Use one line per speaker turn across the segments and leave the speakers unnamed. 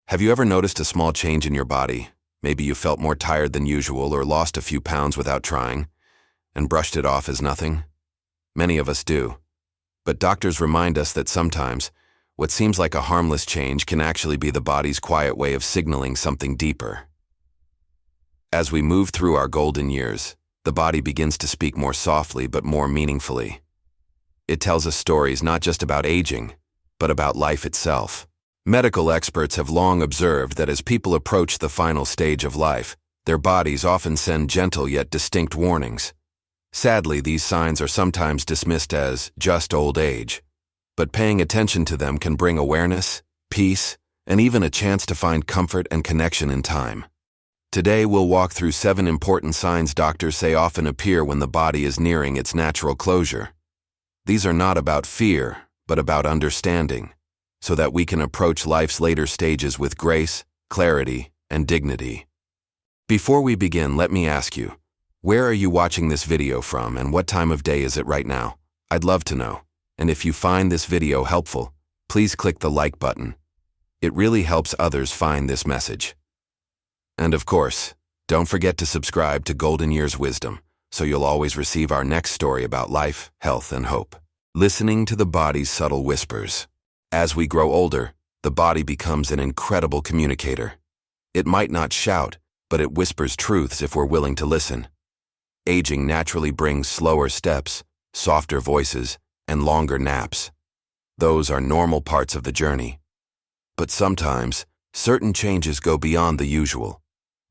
Have you ever noticed a small change in your body? Maybe you felt more tired than usual or lost a few pounds without trying, and brushed it off as nothing? Many of us do. But doctors remind us that sometimes, what seems like a harmless change can actually be the body's quiet way of signaling something deeper. As we move through our golden years, the body begins to speak more softly but more meaningfully. It tells us stories not just about aging, but about life itself. Medical experts have long observed that as people approach the final stage of life, their bodies often send gentle yet distinct warnings. Sadly, these signs are sometimes dismissed as just old age, but paying attention to them can bring awareness, peace, and even a chance to find comfort and connection in time. Today, we'll walk through 7 important signs doctors say often appear when the body is nearing its natural closure. These are not about fear, but about understanding, so that we can approach life's later stages with grace, clarity, and dignity. Before we begin, let me ask you, where are you watching this video from and what time of day is it right now? I'd love to know. And if you find this video helpful, please click the like button. It really helps others find this message. And of course, don't forget to subscribe to Golden Years Wisdom, so you'll always receive our next story about life, health, and hope. Listening to the body's subtle whispers. As we grow older, the body becomes an incredible communicator. It might not shout, but it whispers truths if we're willing to listen. Aging naturally brings slower steps, softer voices, and longer naps. Those are normal parts of the journey. But sometimes, certain changes go beyond the usual.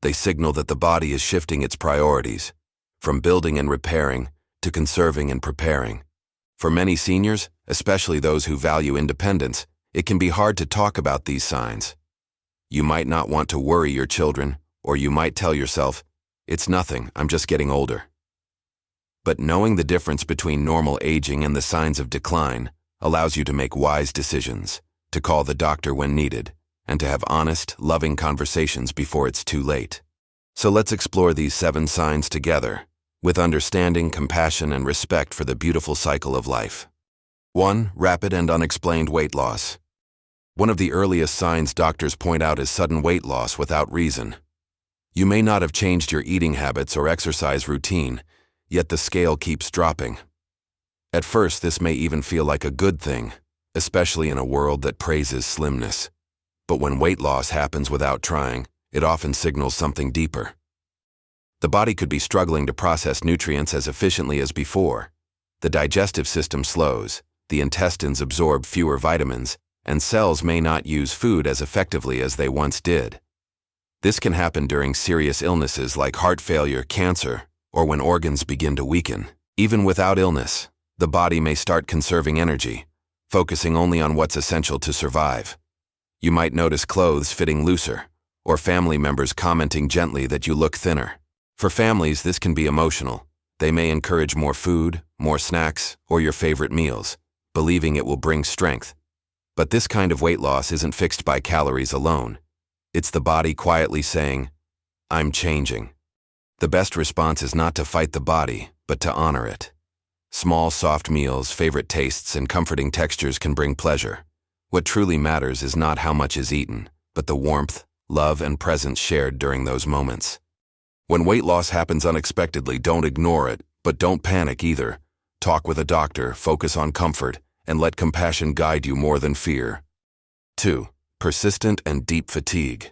They signal that the body is shifting its priorities, from building and repairing to conserving and preparing. For many seniors, especially those who value independence, it can be hard to talk about these signs. You might not want to worry your children, or you might tell yourself, "It's nothing, I'm just getting older." But knowing the difference between normal aging and the signs of decline allows you to make wise decisions, to call the doctor when needed, and to have honest, loving conversations before it's too late. So let's explore these 7 signs together, with understanding, compassion, and respect for the beautiful cycle of life. 1. Rapid and unexplained weight loss. One of the earliest signs doctors point out is sudden weight loss without reason. You may not have changed your eating habits or exercise routine, yet the scale keeps dropping. At first, this may even feel like a good thing, especially in a world that praises slimness. But when weight loss happens without trying, it often signals something deeper. The body could be struggling to process nutrients as efficiently as before. The digestive system slows, the intestines absorb fewer vitamins, and cells may not use food as effectively as they once did. This can happen during serious illnesses like heart failure, cancer, or when organs begin to weaken. Even without illness, the body may start conserving energy, focusing only on what's essential to survive. You might notice clothes fitting looser, or family members commenting gently that you look thinner. For families, this can be emotional. They may encourage more food, more snacks, or your favorite meals, believing it will bring strength. But this kind of weight loss isn't fixed by calories alone. It's the body quietly saying, "I'm changing." The best response is not to fight the body, but to honor it. Small, soft meals, favorite tastes, and comforting textures can bring pleasure. What truly matters is not how much is eaten, but the warmth, love, and presence shared during those moments. When weight loss happens unexpectedly, don't ignore it, but don't panic either. Talk with a doctor, focus on comfort, and let compassion guide you more than fear. 2. Persistent and deep fatigue.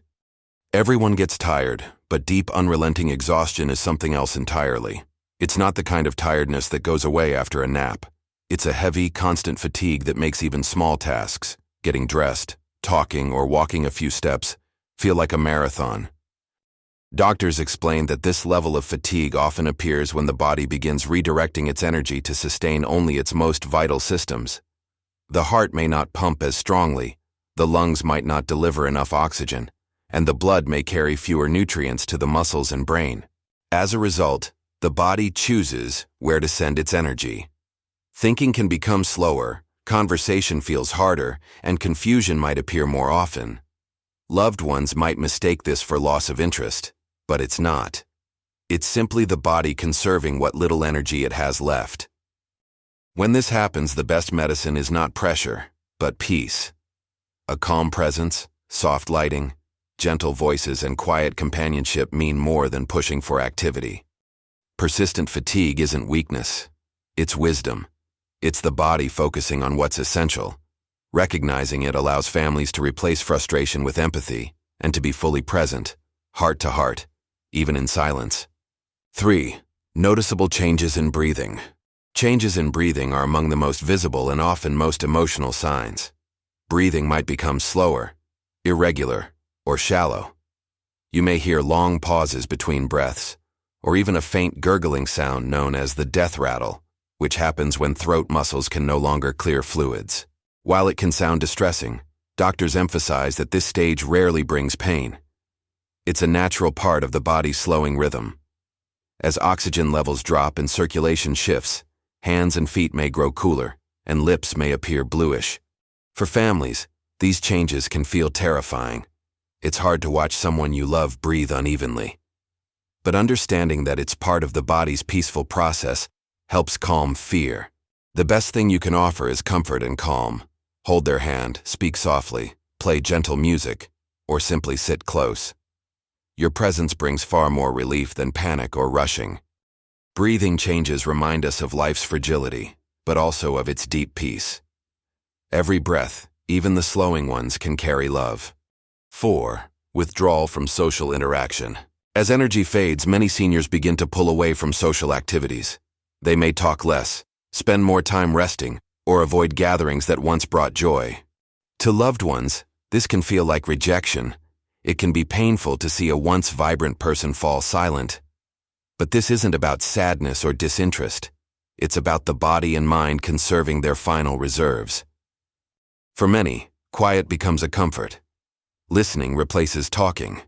Everyone gets tired, but deep, unrelenting exhaustion is something else entirely. It's not the kind of tiredness that goes away after a nap. It's a heavy, constant fatigue that makes even small tasks, getting dressed, talking, or walking a few steps, feel like a marathon. Doctors explain that this level of fatigue often appears when the body begins redirecting its energy to sustain only its most vital systems. The heart may not pump as strongly, the lungs might not deliver enough oxygen, and the blood may carry fewer nutrients to the muscles and brain. As a result, the body chooses where to send its energy. Thinking can become slower, conversation feels harder, and confusion might appear more often. Loved ones might mistake this for loss of interest, but it's not. It's simply the body conserving what little energy it has left. When this happens, the best medicine is not pressure, but peace. A calm presence, Soft lighting, gentle voices, and quiet companionship mean more than pushing for activity. Persistent fatigue isn't weakness. It's wisdom. It's the body focusing on what's essential. Recognizing it allows families to replace frustration with empathy and to be fully present, heart to heart, even in silence. 3. Noticeable changes in breathing. Changes in breathing are among the most visible and often most emotional signs. Breathing might become slower, irregular, or shallow. You may hear long pauses between breaths, or even a faint gurgling sound known as the death rattle, which happens when throat muscles can no longer clear fluids. While it can sound distressing, doctors emphasize that this stage rarely brings pain. It's a natural part of the body's slowing rhythm. As oxygen levels drop and circulation shifts, hands and feet may grow cooler, and lips may appear bluish. For families, these changes can feel terrifying. It's hard to watch someone you love breathe unevenly. But understanding that it's part of the body's peaceful process helps calm fear. The best thing you can offer is comfort and calm. Hold their hand, speak softly, play gentle music, or simply sit close. Your presence brings far more relief than panic or rushing. Breathing changes remind us of life's fragility, but also of its deep peace. Every breath, even the slowing ones, can carry love. 4. Withdrawal from social interaction. As energy fades, many seniors begin to pull away from social activities. They may talk less, spend more time resting, or avoid gatherings that once brought joy. To loved ones, this can feel like rejection. It can be painful to see a once vibrant person fall silent. But this isn't about sadness or disinterest. It's about the body and mind conserving their final reserves. For many, quiet becomes a comfort. Listening replaces talking.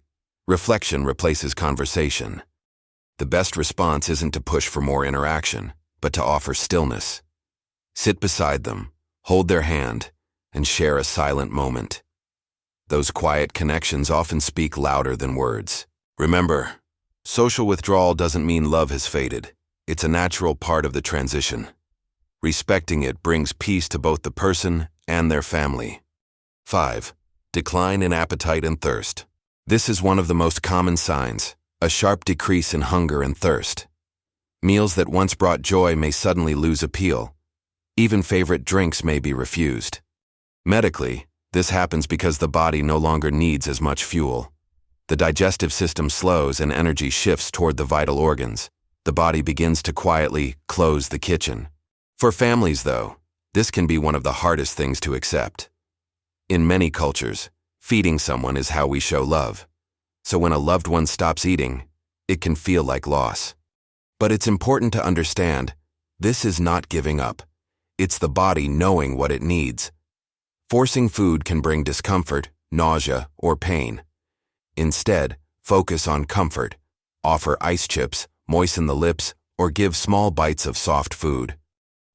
Reflection replaces conversation. The best response isn't to push for more interaction, but to offer stillness. Sit beside them, hold their hand, and share a silent moment. Those quiet connections often speak louder than words. Remember, social withdrawal doesn't mean love has faded. It's a natural part of the transition. Respecting it brings peace to both the person and their family. 5. Decline in appetite and thirst. This is one of the most common signs, a sharp decrease in hunger and thirst. Meals that once brought joy may suddenly lose appeal. Even favorite drinks may be refused. Medically, this happens because the body no longer needs as much fuel. The digestive system slows and energy shifts toward the vital organs. The body begins to quietly close the kitchen. For families, though, this can be one of the hardest things to accept. In many cultures, feeding someone is how we show love. So when a loved one stops eating, it can feel like loss. But it's important to understand, this is not giving up. It's the body knowing what it needs. Forcing food can bring discomfort, nausea, or pain. Instead, focus on comfort. Offer ice chips, moisten the lips, or give small bites of soft food.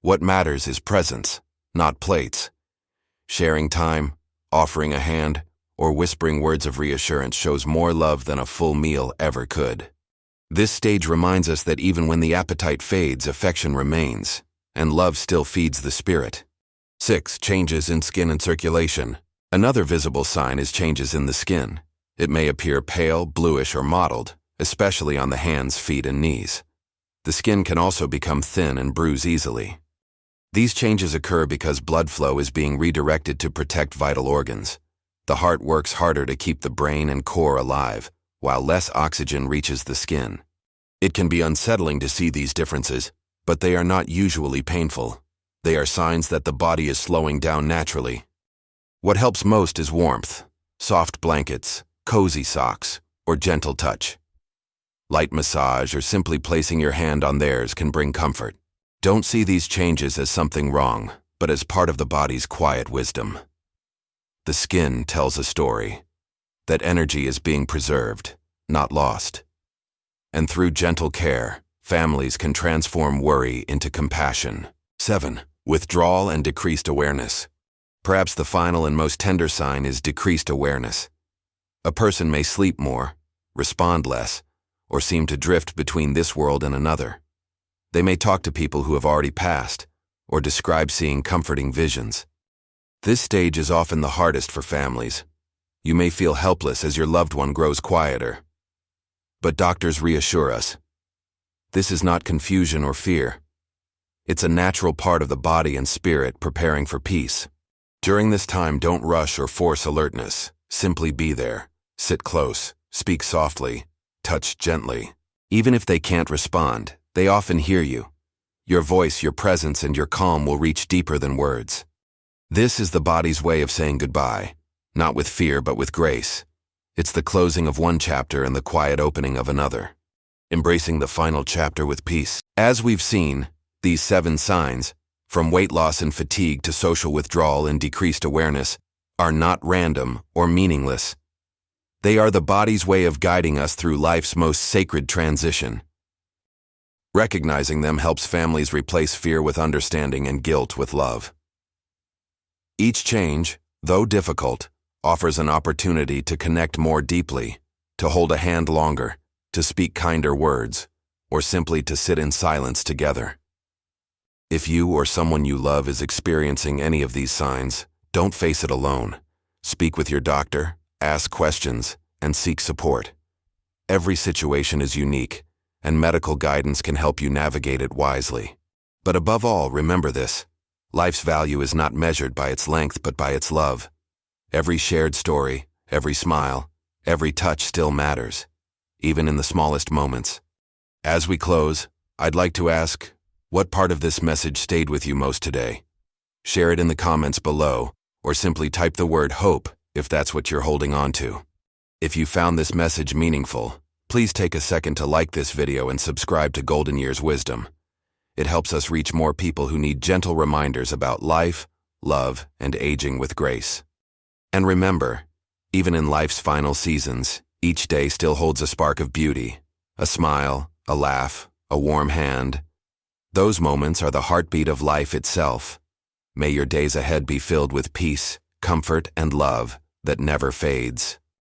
What matters is presence, not plates. Sharing time, offering a hand, or whispering words of reassurance shows more love than a full meal ever could. This stage reminds us that even when the appetite fades, affection remains, and love still feeds the spirit. 6. Changes in skin and circulation. Another visible sign is changes in the skin. It may appear pale, bluish, or mottled, especially on the hands, feet, and knees. The skin can also become thin and bruise easily. These changes occur because blood flow is being redirected to protect vital organs. The heart works harder to keep the brain and core alive, while less oxygen reaches the skin. It can be unsettling to see these differences, but they are not usually painful. They are signs that the body is slowing down naturally. What helps most is warmth, soft blankets, cozy socks, or gentle touch. Light massage or simply placing your hand on theirs can bring comfort. Don't see these changes as something wrong, but as part of the body's quiet wisdom. The skin tells a story. That energy is being preserved, not lost. And through gentle care, families can transform worry into compassion. 7. Withdrawal and decreased awareness. Perhaps the final and most tender sign is decreased awareness. A person may sleep more, respond less, or seem to drift between this world and another. They may talk to people who have already passed, or describe seeing comforting visions. This stage is often the hardest for families. You may feel helpless as your loved one grows quieter. But doctors reassure us. This is not confusion or fear. It's a natural part of the body and spirit preparing for peace. During this time, don't rush or force alertness. Simply be there. Sit close. Speak softly. Touch gently. Even if they can't respond, they often hear you. Your voice, your presence, and your calm will reach deeper than words. This is the body's way of saying goodbye, not with fear but with grace. It's the closing of one chapter and the quiet opening of another. Embracing the final chapter with peace. As we've seen, these 7 signs, from weight loss and fatigue to social withdrawal and decreased awareness, are not random or meaningless. They are the body's way of guiding us through life's most sacred transition. Recognizing them helps families replace fear with understanding and guilt with love. Each change, though difficult, offers an opportunity to connect more deeply, to hold a hand longer, to speak kinder words, or simply to sit in silence together. If you or someone you love is experiencing any of these signs, don't face it alone. Speak with your doctor, ask questions, and seek support. Every situation is unique, and medical guidance can help you navigate it wisely. But above all, remember this: life's value is not measured by its length but by its love. Every shared story, every smile, every touch still matters, even in the smallest moments. As we close, I'd like to ask, what part of this message stayed with you most today? Share it in the comments below, or simply type the word hope if that's what you're holding on to. If you found this message meaningful, please take a second to like this video and subscribe to Golden Years Wisdom. It helps us reach more people who need gentle reminders about life, love, and aging with grace. And remember, even in life's final seasons, each day still holds a spark of beauty, a smile, a laugh, a warm hand. Those moments are the heartbeat of life itself. May your days ahead be filled with peace, comfort, and love that never fades.